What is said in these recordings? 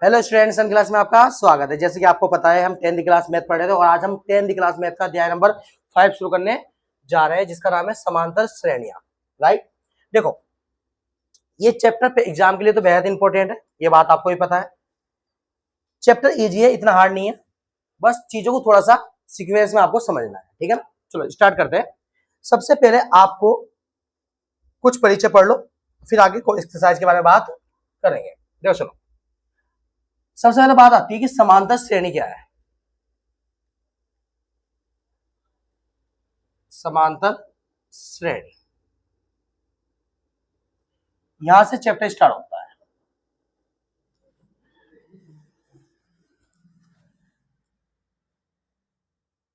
Hello students, class में आपका स्वागत है। जैसे कि आपको पता है हम 10th क्लास मैथ पढ़ रहे थे और आज हम 10th क्लास मैथ का अध्याय नंबर 5 शुरू करने जा रहे हैं, जिसका नाम है समांतर श्रेणियां। राइट, देखो ये चैप्टर पे एग्जाम के लिए तो बेहद इंपॉर्टेंट है, ये बात आपको भी पता है। चैप्टर इजी है, इतना हार्ड नहीं है, बस चीजों को थोड़ा सा सीक्वेंस में आपको समझना है। ठीक है ना, चलो स्टार्ट करते हैं। सबसे पहले आपको कुछ परिचय पढ़ लो, फिर आगे कोई एक्सरसाइज के बारे में बात करेंगे। देखो सुनो, सबसे पहले बात आती है कि समांतर श्रेणी क्या है। समांतर श्रेणी, यहां से चैप्टर स्टार्ट होता है।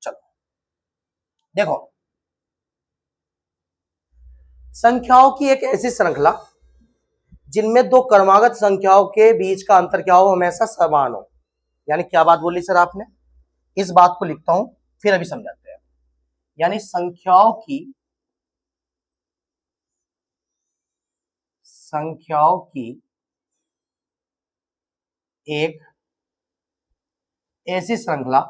चलो देखो, संख्याओं की एक ऐसी श्रृंखला जिनमें दो क्रमागत संख्याओं के बीच का अंतर क्या हो, हमेशा समान हो। यानी क्या बात बोली सर आपने, इस बात को लिखता हूं फिर अभी समझाते हैं। यानी संख्याओं की एक ऐसी श्रृंखला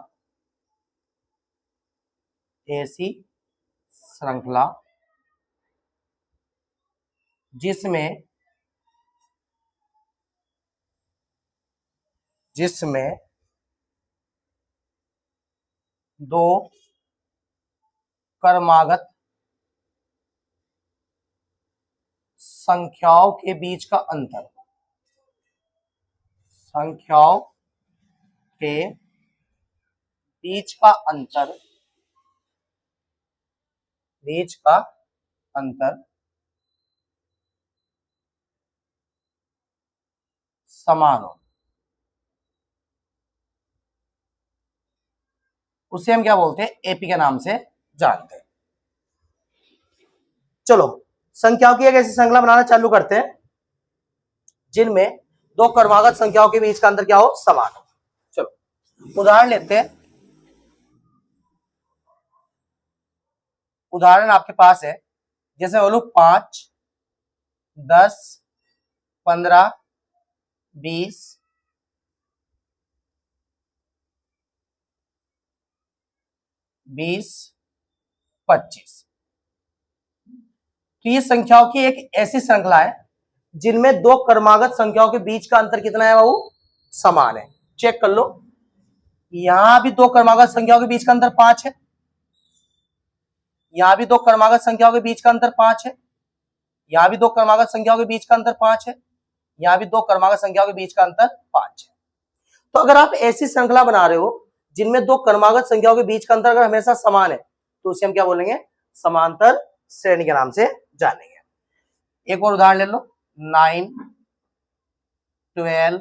जिसमें जिसमें दो क्रमागत संख्याओं के बीच का अंतर संख्याओं के बीच का अंतर समान हो, उसे हम क्या बोलते हैं, एपी के नाम से जानते हैं। चलो संख्याओं की एक ऐसी श्रृंखला बनाना चालू करते हैं जिनमें दो क्रमागत संख्याओं के बीच का अंतर क्या हो, समान हो। चलो उदाहरण लेते हैं। उदाहरण आपके पास है, जैसे बोलो 5, 10, 15, 20, 25। तो ये संख्याओं की एक ऐसी श्रृंखला है जिनमें दो क्रमागत संख्याओं के बीच का अंतर कितना है, बाबू, समान है। चेक कर लो, यहां भी दो क्रमागत संख्याओं के बीच का अंतर 5 है, यहां भी दो क्रमागत संख्याओं के बीच का अंतर 5 है, यहां भी दो क्रमागत संख्याओं के बीच का अंतर 5 है, यहां भी दो क्रमागत संख्याओं के बीच का अंतर 5 है। तो अगर आप ऐसी श्रृंखला बना रहे हो जिनमें दो क्रमागत संख्याओं के बीच का अंतर अगर हमेशा समान है, तो उसे हम क्या बोलेंगे, समांतर श्रेणी के नाम से जानेंगे। एक और उदाहरण ले लो, 9, 12,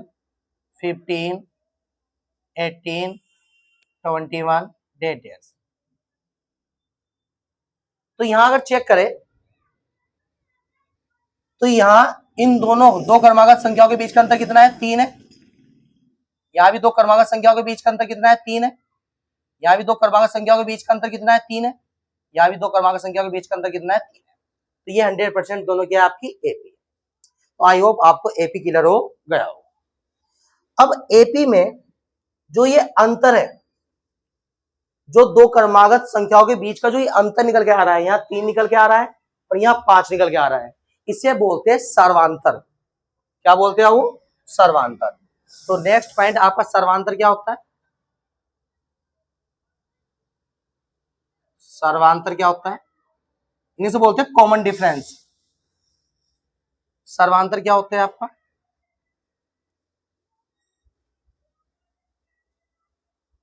15, 18, 21 डेट डेज। तो यहां अगर चेक करें तो यहां इन दोनों दो क्रमागत संख्याओं के बीच का अंतर कितना है, 3 है। यहां भी दो क्रमागत संख्याओं के बीच का अंतर कितना है, 3 है। यहां भी दो क्रमागत संख्याओं के बीच का अंतर कितना है, 3 है। यहां भी दो क्रमागत संख्याओं के बीच का अंतर कितना है, 3 है। तो ये 100% दोनों क्या है, आपकी एपी। तो आई होप आपको एपी क्लियर हो गया हो। अब एपी में जो ये अंतर है, जो दो क्रमागत संख्याओं के बीच का जो ये अंतर निकल के आ रहा है, यहाँ 3 निकल के आ रहा है और यहाँ 5 निकल के आ रहा है, इसे बोलते हैं सर्वांतर। क्या बोलते हैं वो, सर्वांतर। तो नेक्स्ट पॉइंट आपका सर्वांतर क्या होता है, सर्वांतर क्या होता है, इन्हें से बोलते हैं कॉमन डिफरेंस। सर्वांतर क्या होता है आपका,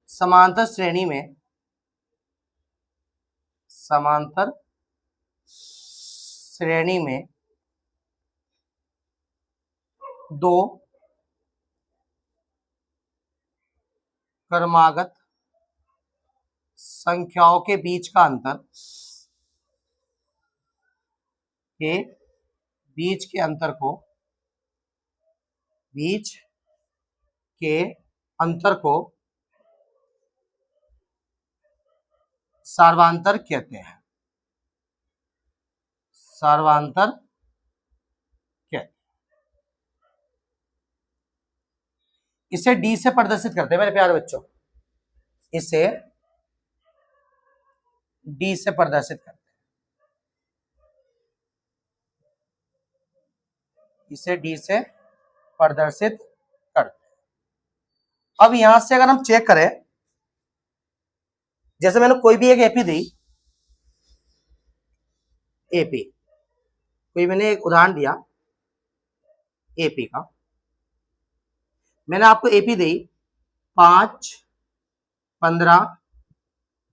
समांतर श्रेणी में दो क्रमागत संख्याओं के बीच का अंतर के बीच के अंतर को सर्वांतर कहते हैं। सर्वांतर कहते हैं। इसे डी से प्रदर्शित करते हैं मेरे प्यारे बच्चों, इसे डी से प्रदर्शित करते हैं, इसे डी से प्रदर्शित करते हैं। अब यहां से अगर हम चेक करें, जैसे मैंने कोई भी एक एपी दी, एपी कोई मैंने एक उदाहरण दिया एपी का, मैंने आपको एपी दी 5, 15,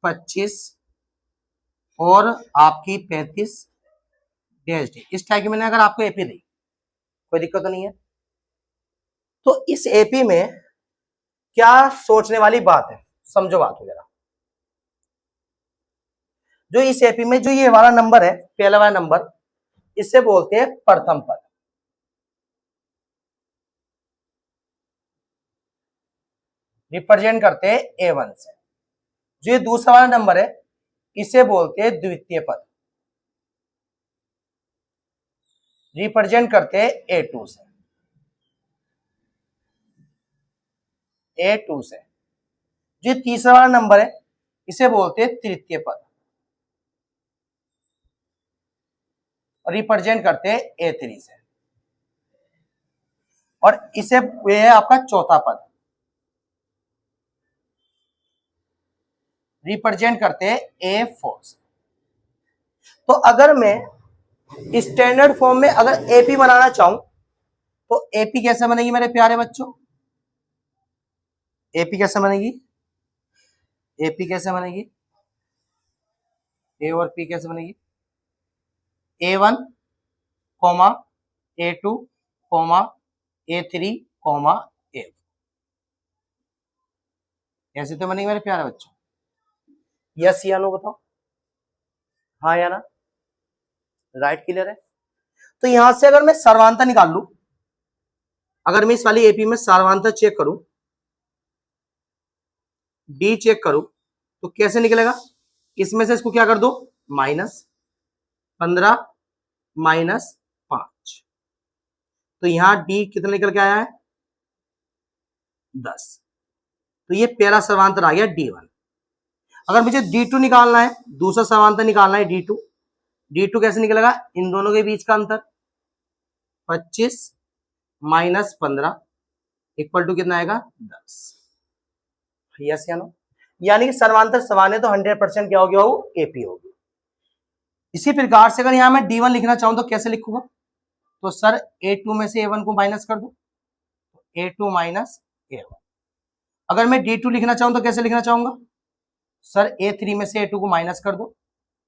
25 और आपकी 35 DSD, इस टाइप की मैंने अगर आपको एपी दी, कोई दिक्कत तो नहीं है। तो इस एपी में क्या सोचने वाली बात है, समझो बात वगैरह। जो इस एपी में जो ये वाला नंबर है, पहला वाला नंबर, इसे बोलते हैं प्रथम पद, रिप्रेजेंट करते हैं A1 से। जो ये दूसरा वाला नंबर है, इसे बोलते हैं द्वितीय पद, रिप्रेजेंट करते हैं A2 से, A2 से। जो तीसरा वाला नंबर है, इसे बोलते हैं तृतीय पद, रिप्रेजेंट करते हैं A3 से। और इसे ये है आपका चौथा पद, रिप्रेजेंट करते हैं A4 से। तो अगर मैं स्टैंडर्ड फॉर्म में अगर एपी बनाना चाहूं, तो एपी कैसे बनेगी मेरे प्यारे बच्चों, एपी कैसे बनेगी, एपी कैसे बनेगी, ए और पी कैसे बनेगी, A1 comma A2 comma A3 comma A4, ऐसे तो बनेगी मेरे प्यारे बच्चों। यस या नो बताओ, हाँ या ना, राइट क्लियर है। तो यहां से अगर मैं सर्वांतर निकाल लू, अगर मैं इस वाली एपी में सर्वांतर चेक करूं, डी चेक करूं, तो कैसे निकलेगा, इसमें से इसको क्या कर दो, -15 -5, तो यहां डी कितना निकल के आया है, 10। तो ये पहला सर्वांतर आ गया D1। अगर मुझे D2 निकालना है, दूसरा सर्वांतर निकालना है D2, D2 कैसे निकलेगा, इन दोनों के बीच का अंतर 25 -15 इक्वल टू कितना आएगा, 10। यस या नो, यानी कि सर्वांतर समान है, तो 100% क्या हो गया, वो एपी होगी। इसी प्रकार से अगर यहां मैं D1 लिखना चाहूं तो कैसे लिखूंगा, तो सर A2 में से A1 को माइनस कर दो, A2 माइनस A1। अगर मैं D2 लिखना चाहूं तो कैसे लिखना चाहूंगा, सर A3 में से A2 को माइनस कर दो,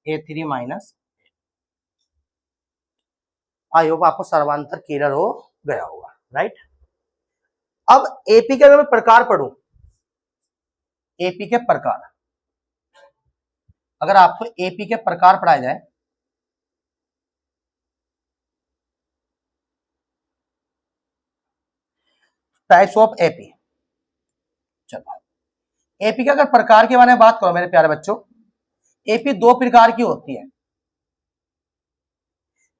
A3 माइनस। आई होप आपको सर्वांतर क्लियर हो गया होगा, राइट। अब एपी के अगर मैं प्रकार पढ़ूं, एपी के प्रकार, अगर आपको एपी के प्रकार पढ़ाया जाए, टाइप्स ऑफ एपी, चलो एपी के अगर प्रकार के बारे में बात करो मेरे प्यारे बच्चों, एपी दो प्रकार की होती है,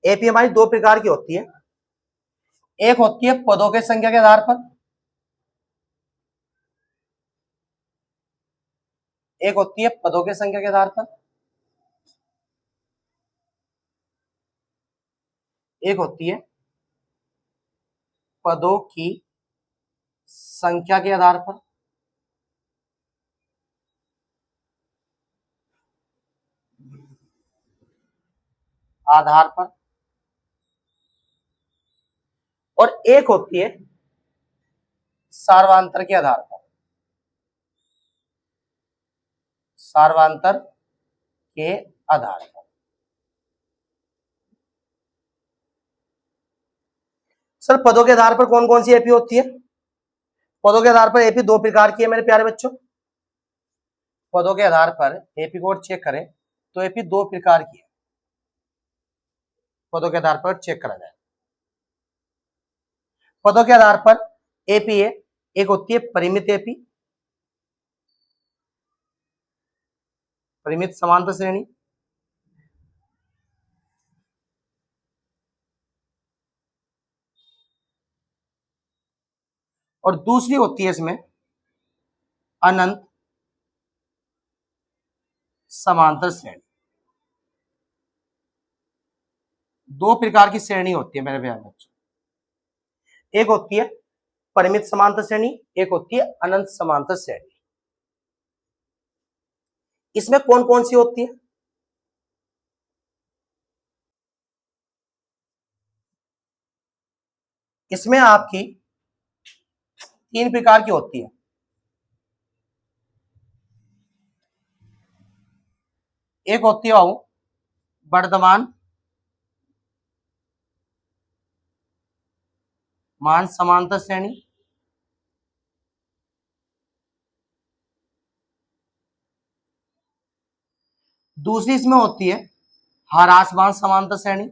एपी हमारी दो प्रकार की होती है। एक होती है पदों के संख्या के आधार पर, एक होती है पदों के संख्या के आधार पर, एक होती है पदों की संख्या के आधार पर, आधार पर, और एक होती है सार्वधातुक के आधार पर, सार्वधातुक के आधार पर। सर पदों के आधार पर कौन कौन सी एपी होती है, पदों के आधार पर एपी दो प्रकार की है मेरे प्यारे बच्चों। पदों के आधार पर एपी कोड चेक करें तो एपी दो प्रकार की है, पदों के आधार पर चेक करा जाए। पदों के आधार पर एपी है, एक होती है परिमित एपी, परिमित समांतर श्रेणी, और दूसरी होती है इसमें अनंत समांतर श्रेणी। दो प्रकार की श्रेणी होती है मेरे प्यारे बच्चों, एक होती है परिमित समांतर श्रेणी, एक होती है अनंत समांतर श्रेणी। इसमें कौन कौन सी होती है? इसमें आपकी तीन प्रकार की होती है। एक होती है वर्धमान मान समांतर श्रेणी, दूसरी इसमें होती है ह्रासमान समांतर श्रेणी,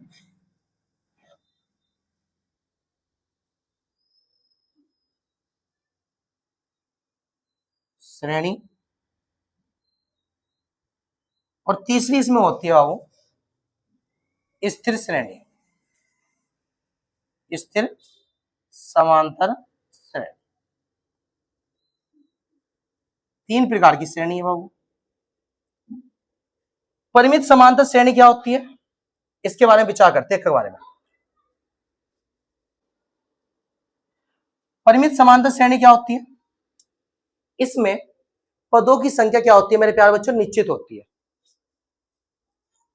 और तीसरी इसमें होती है स्थिर श्रेणी, स्थिर समांतर श्रेणी। तीन प्रकार की श्रेणी है बाबू। परिमित समांतर श्रेणी क्या होती है, इसके बारे में विचार करते हैं के बारे में। परिमित समांतर श्रेणी क्या होती है? इसमें पदों की संख्या क्या होती है मेरे प्यारे बच्चों? निश्चित होती है।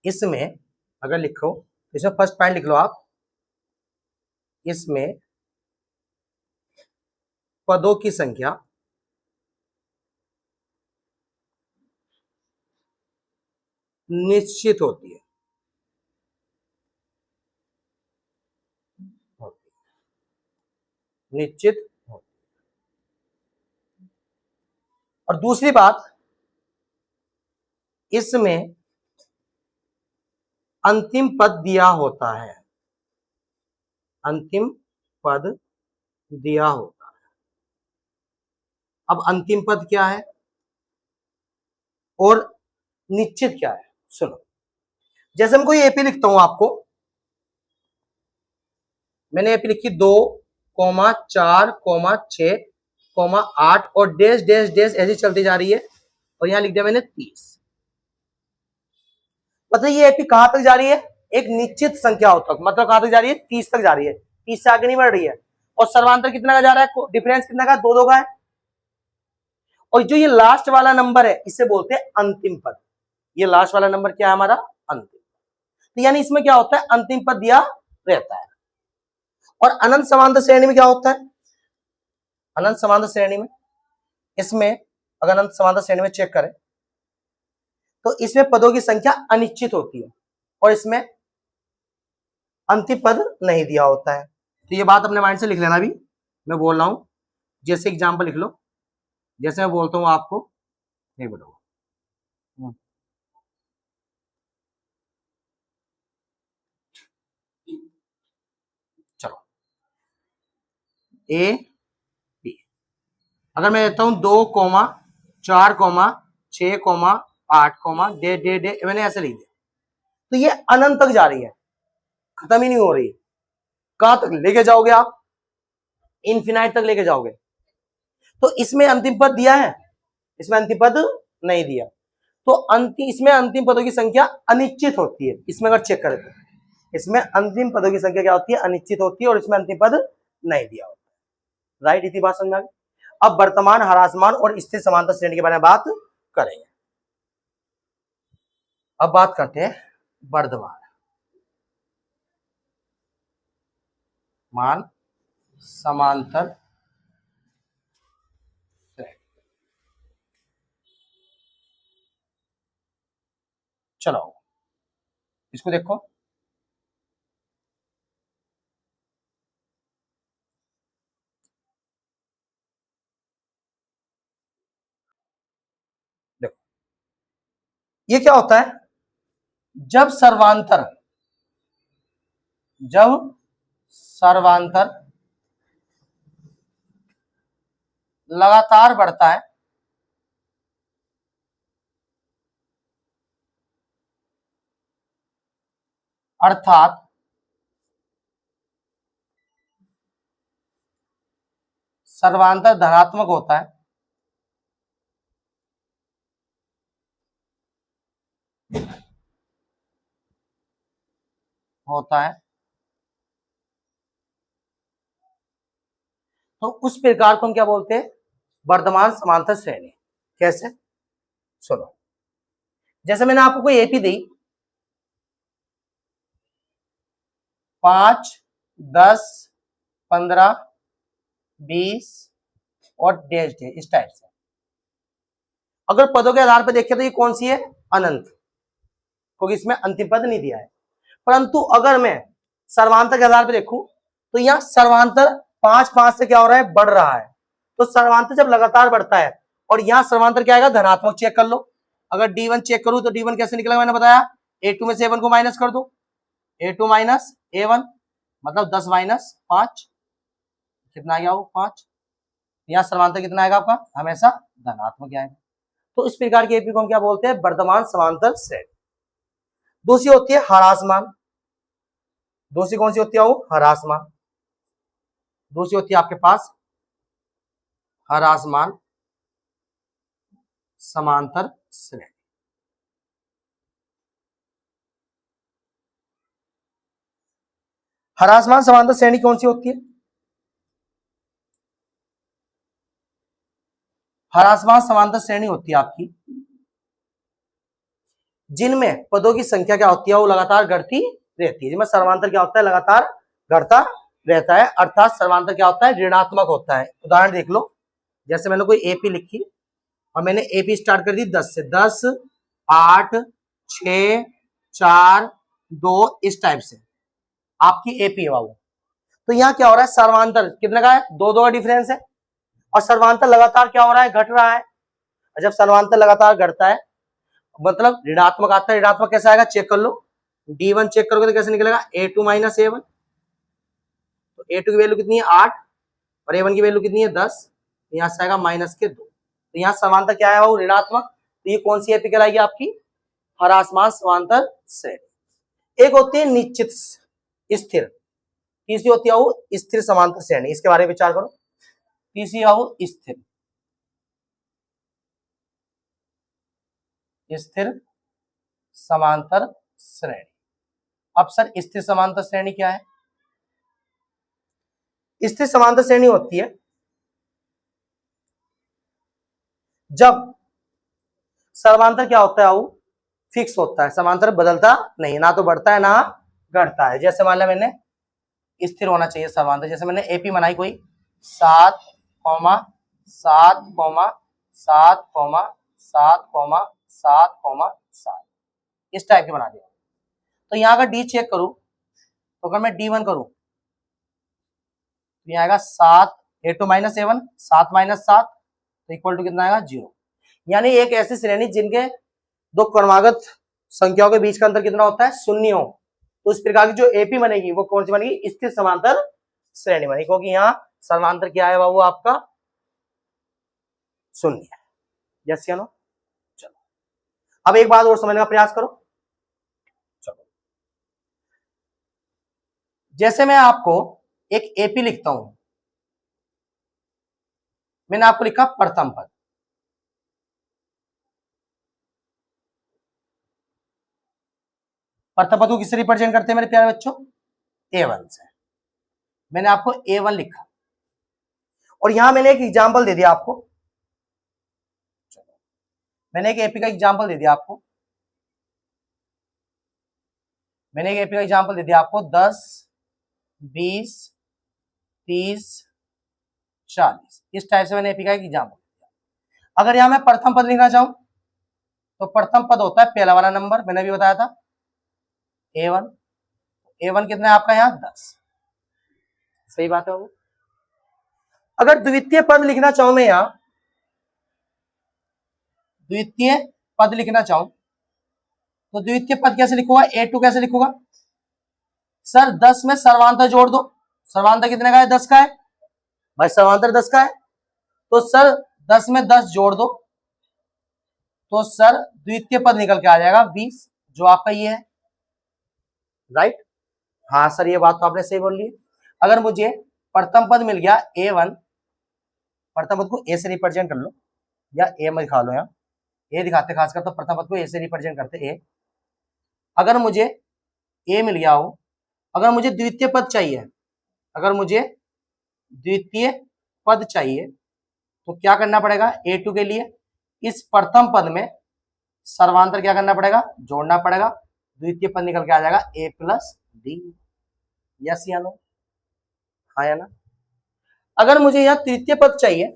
इसमें अगर लिखो, इसमें फर्स्ट पॉइंट लिख लो आप, इसमें पदों की संख्या निश्चित होती है। निश्चित होती है। और दूसरी बात, इसमें अंतिम पद दिया होता है। अंतिम पद दिया होता है। अब अंतिम पद क्या है और निश्चित क्या है, सुनो। जैसे मैं कोई एपी लिखता हूं आपको, मैंने एपी लिखी 2,4,6,8 और डैश डैश डैश ऐसी चलती जा रही है, और यहां लिख दिया मैंने 30। मतलब ये एपी कहां तक जा रही है? एक निश्चित संख्या तक, मतलब कहां तक जा रही है? 30 तक जा रही है, 30 से आगे नहीं बढ़ रही है। और सर्वांतर कितना का जा रहा है? डिफरेंस कितना का? 2 का है। और जो ये लास्ट वाला नंबर है, इसे बोलते हैं अंतिम पद। ये लास्ट वाला नंबर क्या है हमारा? अंतिम। तो यानी इसमें क्या होता है? अंतिम पद दिया रहता है। और अनंत समांतर श्रेणी में क्या होता है? अनंत समांतर श्रेणी में, इसमें अगर अनंत समांतर श्रेणी में चेक करें तो इसमें पदों की संख्या अनिश्चित होती है और इसमें अंतिम पद नहीं दिया होता है। तो ये बात अपने माइंड से लिख लेना भी, मैं बोल रहा हूं। जैसे एग्जांपल लिख लो, जैसे मैं बोलता हूं आपको, नहीं बोलो। चलो, ए बी। अगर मैं देता हूं 2,4,6,8, डे डे डे, मैंने ऐसे लिख दिया, तो ये अनंत तक जा रही है, खत्म ही नहीं हो रही। कहां तक लेके जाओगे आप? इनफिनाइट तक लेके जाओगे। तो इसमें अंतिम पद दिया है, इसमें अंतिम पद नहीं दिया। तो इसमें अंतिम पदों की संख्या अनिश्चित होती है। इसमें अगर चेक करें तो इसमें अंतिम पदों की संख्या क्या होती है? अनिश्चित होती है, और इसमें अंतिम पद नहीं दिया होता। राइट, इतनी बात समझ में आ गई। अब वर्तमान, ह्रासमान और स्थिर समांतर श्रेणी के बारे में बात करेंगे। अब बात करते हैं वर्धमान मान समांतर श्रेणी। चलो इसको देखो, देखो ये क्या होता है? जब सर्वांतर लगातार बढ़ता है, अर्थात सर्वांतर धनात्मक होता है, तो उस प्रकार को हम क्या बोलते हैं, वर्धमान समांतर श्रेणी। कैसे, सुनो, जैसे मैंने आपको कोई एपी दी 5, 10, 15, 20 और डैश डे, इस टाइप से। अगर पदों के आधार पर देखें तो ये कौन सी है, अनंत, क्योंकि इसमें अंतिम पद नहीं दिया है। परंतु अगर मैं सर्वांतर के आधार पर देखूं तो यहाँ सर्वांतर 5 से क्या हो रहा है, बढ़ रहा है। तो सर्वांतर जब लगातार बढ़ता है और यहाँ सर्वांतर क्या आएगा, धनात्मक। चेक कर लो, अगर D1 चेक करूं तो D1 कैसे निकलेगा, मैंने बताया A2 में से A1 को माइनस कर दो, A2 माइनस A1 मतलब 10 माइनस 5, कितना आ गया वो 5। यहाँ सर्वांतर कितना आएगा आपका, हमेशा धनात्मक आएगा। तो इस प्रकार की एपी को हम क्या बोलते हैं, वर्धमान समांतर श्रेणी। दूसरी होती है ह्रासमान। दूसरी कौन सी होती है, वो ह्रासमान। दूसरी होती है आपके पास ह्रासमान समांतर श्रेणी। ह्रासमान समांतर श्रेणी कौन सी होती है, ह्रासमान समांतर श्रेणी होती है आपकी जिनमें पदों की संख्या क्या होती है, वो लगातार घटती रहती है। जिनमें सर्वांतर क्या होता है, लगातार घटता रहता है, अर्थात सर्वांतर क्या होता है, ऋणात्मक होता है। उदाहरण देख लो, जैसे मैंने कोई एपी लिखी और मैंने एपी स्टार्ट कर दी 10 से, 10, 8, 6, 4, 2, इस टाइप से आपकी एपी है बाबू। तो यहाँ क्या हो रहा है, सर्वांतर कितने का है, 2 का डिफरेंस है, और सर्वांतर लगातार क्या हो रहा है, घट रहा है। जब सर्वांतर लगातार घटता है मतलब ऋणात्मक आता है। ऋणात्मक कैसे आएगा, चेक कर लो, D1 चेक करोगे तो कैसे निकलेगा, A2 माइनस A1। तो A2 की वैल्यू कितनी है 8 और A1 की वैल्यू कितनी है 10, यहां से आएगा माइनस के 2। तो यहाँ समांतर क्या है वो, ऋणात्मक। तो ये कौन सी एपी कहलाएगी आपकी, ह्रासमान समांतर श्रेणी। एक होती है निश्चित स्थिर, तीसरी होती है वो स्थिर समांतर श्रेणी। इसके बारे में विचार करो, तीसरी है वो स्थिर समांतर श्रेणी। अब सर स्थिर समांतर श्रेणी क्या है, स्थिर समांतर श्रेणी होती है जब समांतर क्या होता है, वो फिक्स होता है, समांतर बदलता नहीं, ना तो बढ़ता है ना घटता है। जैसे मान लिया मैंने स्थिर होना चाहिए समांतर, जैसे मैंने एपी बनाई कोई 7, 7, 7, 7, 7, 7, इस टाइप के बना दिया। तो यहाँ अगर डी चेक करूं तो अगर मैं D1 करूं तो यहाँ आएगा 7, A2 माइनस A1, 7 माइनस 7 तो इक्वल टू कितना आएगा 0। यानी एक ऐसी श्रेणी जिनके दो क्रमागत संख्याओं के बीच का अंतर कितना होता है, 0 हो। तो इस प्रकार की जो एपी बनेगी वो कौन सी बनेगी, स्थिर समांतर श्रेणी बनेगी, क्योंकि यहाँ समांतर क्या है बाबू आपका 0 है। यस या नो। चलो अब एक बात और समझने का प्रयास करो। चलो जैसे मैं आपको एक एपी लिखता हूं, मैंने आपको लिखा प्रथम पद, प्रथम पद को किससे रिप्रेजेंट करते हैं मेरे प्यारे बच्चों, A1 से। मैंने आपको A1 लिखा और यहां मैंने एक एग्जांपल दे दिया आपको, मैंने एक एपी का एग्जांपल दे दिया आपको, मैंने एक एपी का एग्जांपल दे दिया आपको 10, 20, 30, 40, इस टाइप से मैंने एपी का एक एग्जांपल दिया। अगर यहां मैं प्रथम पद लिखना चाहूं तो प्रथम पद होता है पहला वाला नंबर, मैंने भी बताया था A1। A1 कितना है आपका यहाँ 10, सही बात है वो। अगर द्वितीय पद लिखना चाहूं मैं, यहां द्वितीय पद लिखना चाहूं तो द्वितीय पद कैसे लिखूंगा, A2 कैसे लिखूंगा, सर 10 में सर्वांतर जोड़ दो। सर्वांतर कितने का है, 10 का है भाई, सर्वांतर 10 का है। तो सर 10 में 10 जोड़ दो तो सर द्वितीय पद निकल के आ जाएगा 20, जो आपका ये है, राइट। हाँ सर ये बात तो आपने सही बोल ली। अगर मुझे प्रथम पद मिल गया A1 प्रथम पद को ए से रिप्रेजेंट कर लो या ए में दिखा लो, यहाँ ए दिखाते खासकर तो प्रथम पद को ए से रिप्रेजेंट करते ए। अगर मुझे ए मिल गया हो, अगर मुझे द्वितीय पद चाहिए, अगर मुझे द्वितीय पद चाहिए तो क्या करना पड़ेगा, A2 के लिए इस प्रथम पद में सर्वांतर क्या करना पड़ेगा, जोड़ना पड़ेगा, द्वितीय पद निकल के आ जाएगा A प्लस डी। यस या नो, हाँ या ना। अगर मुझे यहां तृतीय पद चाहिए,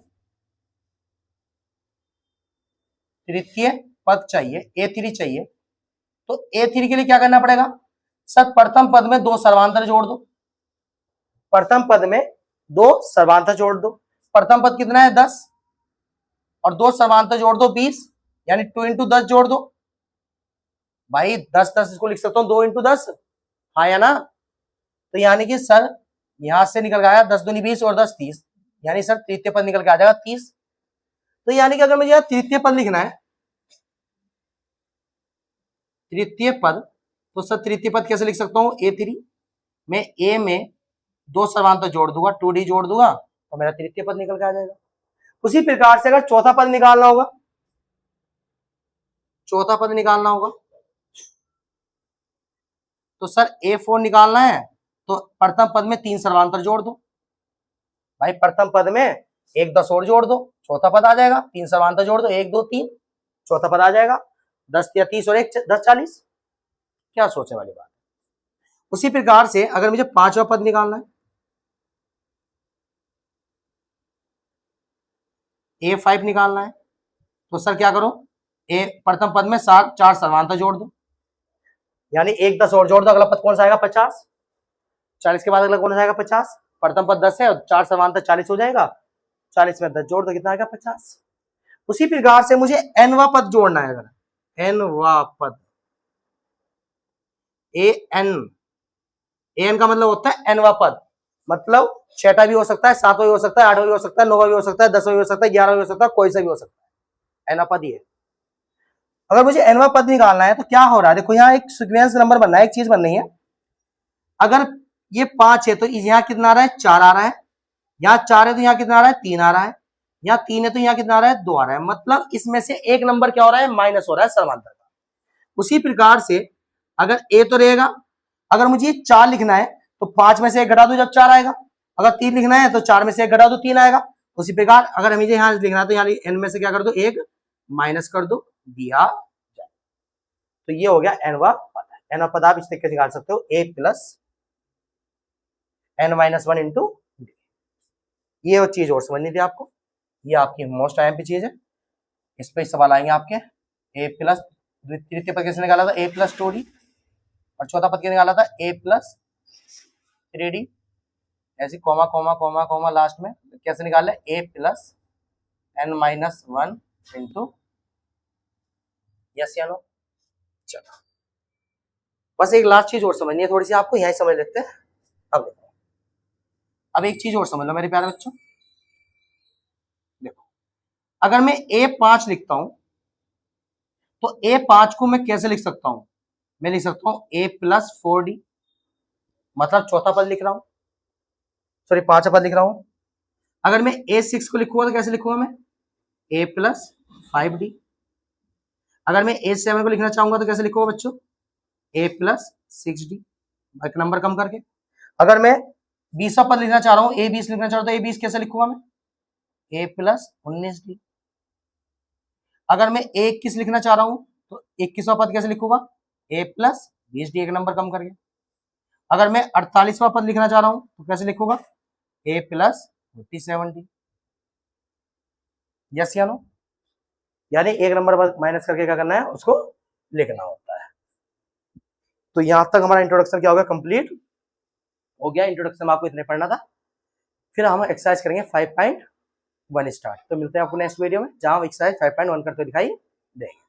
तृतीय पद चाहिए, A3 चाहिए, तो A3 के लिए क्या करना पड़ेगा सर, प्रथम पद में दो सर्वांतर जोड़ दो, प्रथम पद में दो सर्वांतर जोड़ दो। प्रथम पद कितना है 10 और दो सर्वांतर जोड़ दो 20, यानी 2 इंटू 10 जोड़ दो भाई, 10 इसको लिख सकता हूं 2 इंटू 10, हाँ या ना। तो यानी कि सर यहां से निकल गया 10 दूनी 20 और 10 30, यानी सर तृतीय पद निकल के आ जाएगा 30। तो यानी कि अगर मुझे यहां तृतीय पद लिखना है, तृतीय पद, तो सर तृतीय पद कैसे लिख सकता हूं, A3 में ए में दो सर्वांतर जोड़ दूंगा, 2D जोड़ दूंगा तो मेरा तृतीय पद निकल के आ जाएगा। उसी प्रकार से अगर चौथा पद निकालना होगा, चौथा पद निकालना होगा तो सर A4 निकालना है तो प्रथम पद में 3 सर्वांतर जोड़ दो भाई, प्रथम पद में 1 10 और जोड़ दो, चौथा पद आ जाएगा, 3 सर्वांतर जोड़ दो 1 2 3, चौथा पद आ जाएगा, 10 या 30 और 1 10 40। क्या सोचने वाली बात। उसी प्रकार से अगर मुझे पांचवा पद निकालना है, A5 निकालना है, तो सर क्या करो, ए प्रथम पद में 4 सर्वांतर जोड़ दो, यानी 1 10 और जोड़ दो, अगला पद कौन सा आएगा 50, 40 के बाद अगला कौन सा आएगा 50, प्रथम पद 10 है और 4 सर्वांतर 40 हो जाएगा, 40 में 10 जोड़ दो कितना आएगा 50। उसी प्रकार से मुझे nवा पद जोड़ना है, अगर nवा पद, an का मतलब होता है nवा पद, मतलब 6वां भी हो सकता है, 7वां भी हो सकता है, 8वां भी हो सकता है, 9वां भी हो सकता है, 10वां भी हो सकता है, 11वां भी हो सकता है, कोई सा भी हो सकता है, nवा पद ही है। अगर मुझे nवा पद निकालना है तो क्या हो रहा है, देखो यहाँ एक सीक्वेंस नंबर बनना है, एक चीज बननी है। अगर ये 5 है तो यहाँ कितना आ रहा है 4 आ रहा है, यहाँ 4 है तो यहाँ कितना आ रहा है 3 आ रहा है, यहाँ 3 है तो यहाँ कितना आ रहा है 2 आ रहा है, मतलब इसमें से एक नंबर क्या हो रहा है माइनस हो रहा है सर्वांतर का। उसी प्रकार से अगर A तो रहेगा, अगर मुझे 4 लिखना है तो 5 में से 1 घटा दो जब 4 आएगा, अगर 3 लिखना है तो 4 में से 1 घटा दो 3 आएगा। उसी प्रकार अगर मुझे यहाँ लिखना है तो यहाँ n में से क्या कर दो 1 माइनस कर दो, दिया जाए। तो ये हो गया nवा पद। nवा पद आप इस तरीके से निकाल सकते हो, A प्लस n-1 इंटू, ये वो चीज और समझनी थी आपको, ये आपकी मोस्ट IMP चीज है, इस पे सवाल आएंगे आपके। A प्लस, तृतीय पद कैसे निकाला था A प्लस 2D, और चौथा पद कैसे निकाला था A प्लस 3D, ऐसे comma comma comma comma last में कैसे निकाले A plus n-1 into, yes या नो। चलो बस एक लास्ट चीज और समझनी है थोड़ी सी आपको, यही समझ लेते हैं। अब एक चीज और समझ लो मेरे प्यारे बच्चों, देखो अगर मैं A5 लिखता हूं तो A5 को मैं कैसे लिख सकता हूं, मैं लिख सकता हूं A प्लस 4D, मतलब चौथा पद लिख रहा हूं, सॉरी पांचवा पद लिख रहा हूं। अगर मैं A6 को लिखूंगा तो कैसे लिखूंगा मैं A प्लस 5D। अगर मैं A7 को लिखना चाहूंगा तो कैसे लिखूंगा बच्चों A प्लस 6D, एक नंबर कम करके। अगर मैं 20वां पद लिखना चाह रहा हूं, A20 लिखना चाह रहा हूं तो A20 कैसे लिखूंगा मैं A प्लस 19D। अगर मैं A21 लिखना चाह रहा हूं तो 21वां पद कैसे लिखूंगा A प्लस 20D, एक नंबर कम करके। अगर मैं 48वां पद लिखना चाह रहा हूं तो कैसे लिखूंगा A प्लस 47D, यस या नो। यानी एक नंबर माइनस करके क्या करना है उसको लिखना होता है। तो यहां तक हमारा इंट्रोडक्शन क्या हो गया, कंप्लीट हो गया। इंट्रोडक्शन में आपको इतने पढ़ना था, फिर हम एक्सरसाइज करेंगे 5.1 स्टार्ट। तो मिलते हैं आपको नेक्स्ट वीडियो में, जहां हम एक्सरसाइज 5.1 करते दिखाई देंगे।